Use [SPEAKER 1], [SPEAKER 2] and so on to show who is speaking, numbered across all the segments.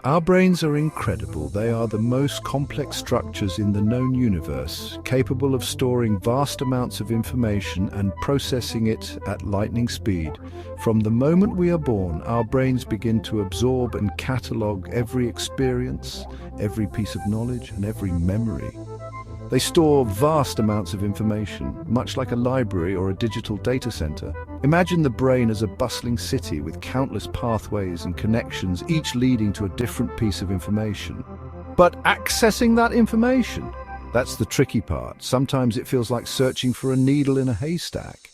[SPEAKER 1] Our brains are incredible. They are the most complex structures in the known universe, capable of storing vast amounts of information and processing it at lightning speed. From the moment we are born, our brains begin to absorb and catalog every experience, every piece of knowledge, and every memory. They store vast amounts of information, much like a library or a digital data center. Imagine the brain as a bustling city with countless pathways and connections, each leading to a different piece of information. But accessing that information, that's the tricky part. Sometimes it feels like searching for a needle in a haystack.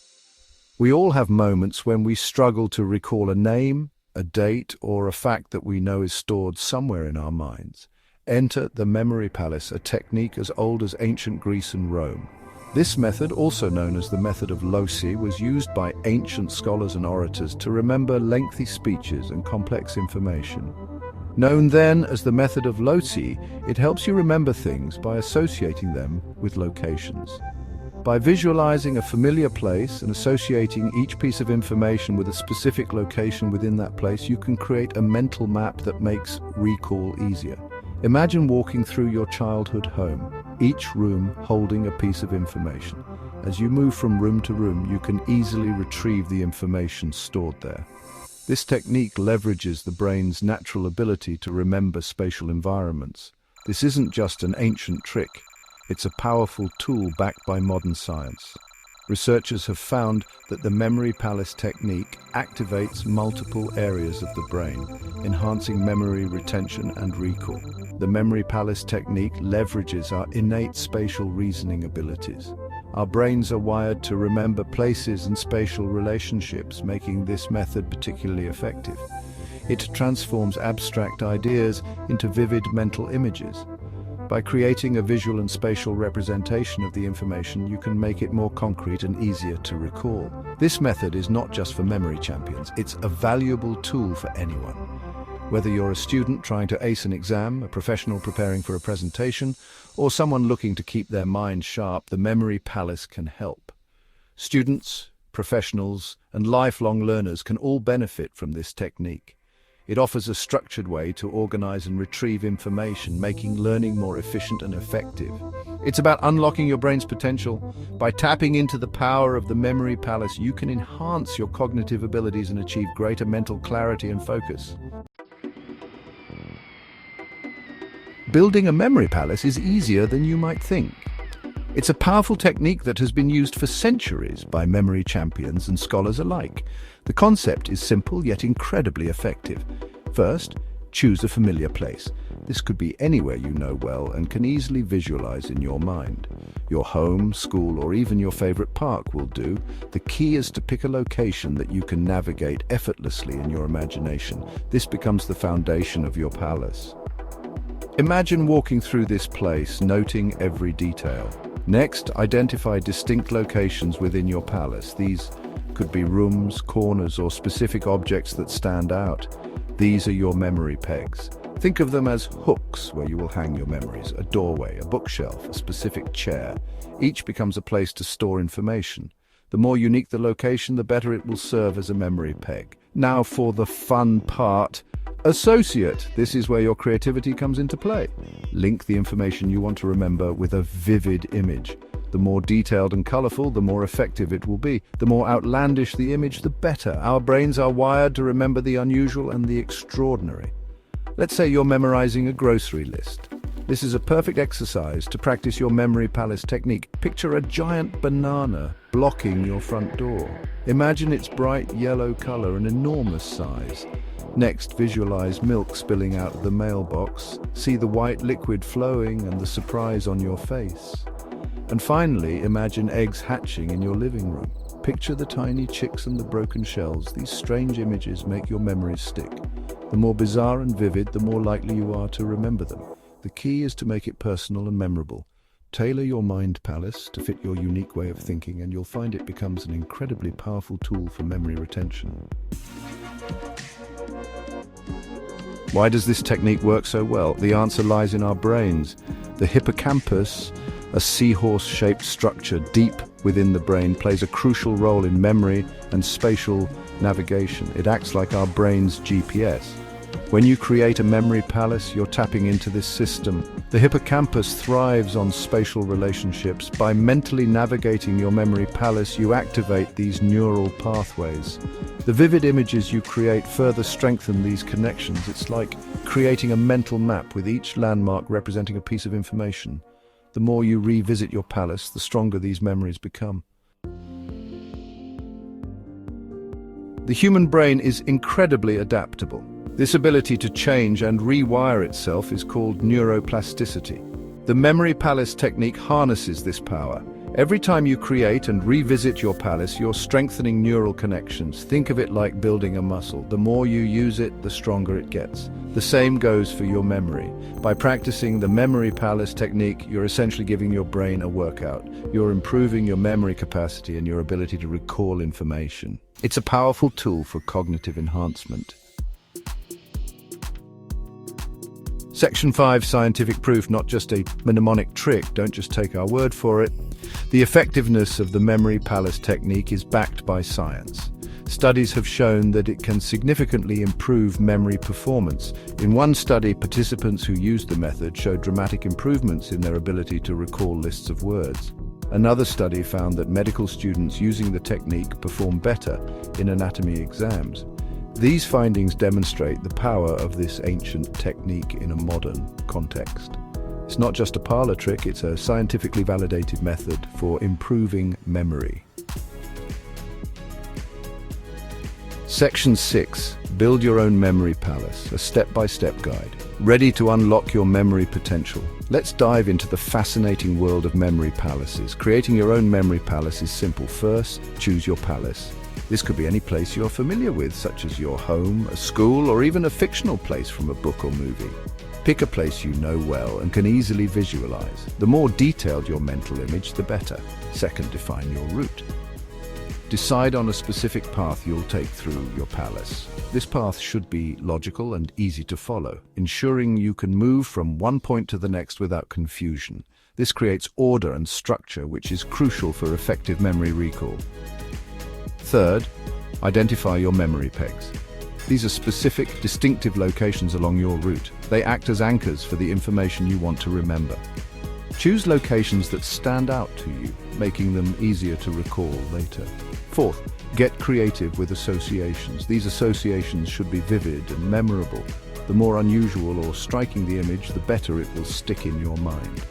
[SPEAKER 1] We all have moments when we struggle to recall a name, a date, or a fact that we know is stored somewhere in our minds. Enter the memory palace, a technique as old as ancient Greece and Rome. This method, also known as the method of loci, was used by ancient scholars and orators to remember lengthy speeches and complex information. Known then as the method of loci, it helps you remember things by associating them with locations. By visualizing a familiar place and associating each piece of information with a specific location within that place, you can create a mental map that makes recall easier. Imagine walking through your childhood home, each room holding a piece of information. As you move from room to room, you can easily retrieve the information stored there. This technique leverages the brain's natural ability to remember spatial environments. This isn't just an ancient trick, it's a powerful tool backed by modern science. Researchers have found that the memory palace technique activates multiple areas of the brain, enhancing memory retention and recall. The memory palace technique leverages our innate spatial reasoning abilities. Our brains are wired to remember places and spatial relationships, making this method particularly effective. It transforms abstract ideas into vivid mental images. By creating a visual and spatial representation of the information, you can make it more concrete and easier to recall. This method is not just for memory champions, it's a valuable tool for anyone. Whether you're a student trying to ace an exam, a professional preparing for a presentation, or someone looking to keep their mind sharp, the memory palace can help. Students, professionals, and lifelong learners can all benefit from this technique. It offers a structured way to organize and retrieve information, making learning more efficient and effective. It's about unlocking your brain's potential. By tapping into the power of the memory palace, you can enhance your cognitive abilities and achieve greater mental clarity and focus. Building a memory palace is easier than you might think. It's a powerful technique that has been used for centuries by memory champions and scholars alike. The concept is simple yet incredibly effective. First, choose a familiar place. This could be anywhere you know well and can easily visualize in your mind. Your home, school, or even your favorite park will do. The key is to pick a location that you can navigate effortlessly in your imagination. This becomes the foundation of your palace. Imagine walking through this place, noting every detail. Next, identify distinct locations within your palace. These could be rooms, corners, or specific objects that stand out. These are your memory pegs. Think of them as hooks where you will hang your memories, a doorway, a bookshelf, a specific chair. Each becomes a place to store information. The more unique the location, the better it will serve as a memory peg. Now for the fun part. Associate. This is where your creativity comes into play. Link the information you want to remember with a vivid image. The more detailed and colorful, the more effective it will be. The more outlandish the image, the better. Our brains are wired to remember the unusual and the extraordinary. Let's say you're memorizing a grocery list. This is a perfect exercise to practice your memory palace technique. Picture a giant banana blocking your front door. Imagine its bright yellow color and enormous size. Next, visualize milk spilling out of the mailbox. See the white liquid flowing and the surprise on your face. And finally, imagine eggs hatching in your living room. Picture the tiny chicks and the broken shells. These strange images make your memories stick. The more bizarre and vivid, the more likely you are to remember them. The key is to make it personal and memorable. Tailor your mind palace to fit your unique way of thinking, and you'll find it becomes an incredibly powerful tool for memory retention. Why does this technique work so well? The answer lies in our brains. The hippocampus, a seahorse-shaped structure deep within the brain, plays a crucial role in memory and spatial navigation. It acts like our brain's GPS. When you create a memory palace, you're tapping into this system. The hippocampus thrives on spatial relationships. By mentally navigating your memory palace, you activate these neural pathways. The vivid images you create further strengthen these connections. It's like creating a mental map with each landmark representing a piece of information. The more you revisit your palace, the stronger these memories become. The human brain is incredibly adaptable. This ability to change and rewire itself is called neuroplasticity. The memory palace technique harnesses this power. Every time you create and revisit your palace, you're strengthening neural connections. Think of it like building a muscle. The more you use it, the stronger it gets. The same goes for your memory. By practicing the memory palace technique, you're essentially giving your brain a workout. You're improving your memory capacity and your ability to recall information. It's a powerful tool for cognitive enhancement. Section 5, scientific proof, not just a mnemonic trick. Don't just take our word for it. The effectiveness of the memory palace technique is backed by science. Studies have shown that it can significantly improve memory performance. In one study, participants who used the method showed dramatic improvements in their ability to recall lists of words. Another study found that medical students using the technique perform better in anatomy exams. These findings demonstrate the power of this ancient technique in a modern context. It's not just a parlor trick, it's a scientifically validated method for improving memory. Section 6. Build your own memory palace, a step-by-step guide, ready to unlock your memory potential. Let's dive into the fascinating world of memory palaces. Creating your own memory palace is simple. First, choose your palace. This could be any place you're familiar with, such as your home, a school, or even a fictional place from a book or movie. Pick a place you know well and can easily visualize. The more detailed your mental image, the better. Second, define your route. Decide on a specific path you'll take through your palace. This path should be logical and easy to follow, ensuring you can move from one point to the next without confusion. This creates order and structure, which is crucial for effective memory recall. Third, identify your memory pegs. These are specific, distinctive locations along your route. They act as anchors for the information you want to remember. Choose locations that stand out to you, making them easier to recall later. Fourth, get creative with associations. These associations should be vivid and memorable. The more unusual or striking the image, the better it will stick in your mind.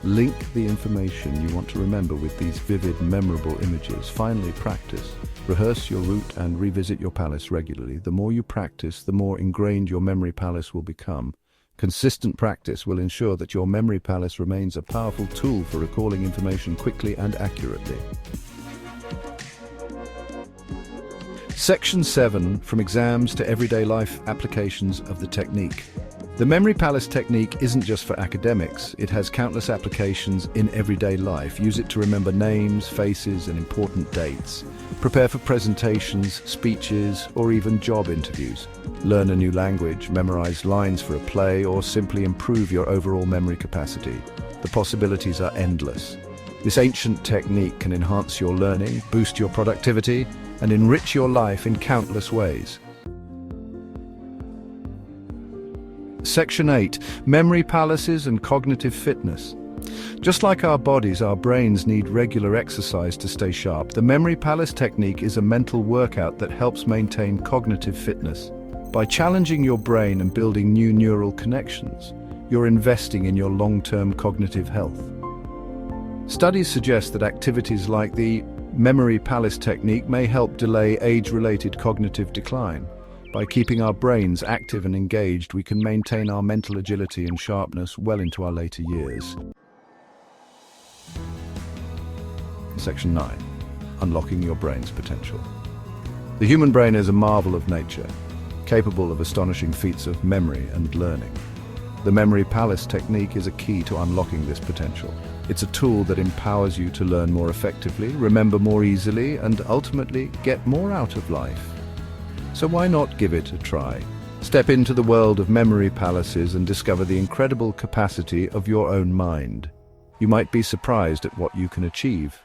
[SPEAKER 1] Link the information you want to remember with these vivid, memorable images. Finally, practice. Rehearse your route and revisit your palace regularly. The more you practice, the more ingrained your memory palace will become. Consistent practice will ensure that your memory palace remains a powerful tool for recalling information quickly and accurately. Section 7, from exams to everyday life applications of the technique. The memory palace technique isn't just for academics. It has countless applications in everyday life. Use it to remember names, faces, and important dates. Prepare for presentations, speeches, or even job interviews. Learn a new language, memorize lines for a play, or simply improve your overall memory capacity. The possibilities are endless. This ancient technique can enhance your learning, boost your productivity, and enrich your life in countless ways. Section 8. Memory palaces and cognitive fitness. Just like our bodies, our brains need regular exercise to stay sharp. The memory palace technique is a mental workout that helps maintain cognitive fitness. By challenging your brain and building new neural connections, you're investing in your long-term cognitive health. Studies suggest that activities like the memory palace technique may help delay age-related cognitive decline. By keeping our brains active and engaged, we can maintain our mental agility and sharpness well into our later years. Section 9. Unlocking your brain's potential. The human brain is a marvel of nature, capable of astonishing feats of memory and learning. The memory palace technique is a key to unlocking this potential. It's a tool that empowers you to learn more effectively, remember more easily, and ultimately get more out of life. So why not give it a try? Step into the world of memory palaces and discover the incredible capacity of your own mind. You might be surprised at what you can achieve.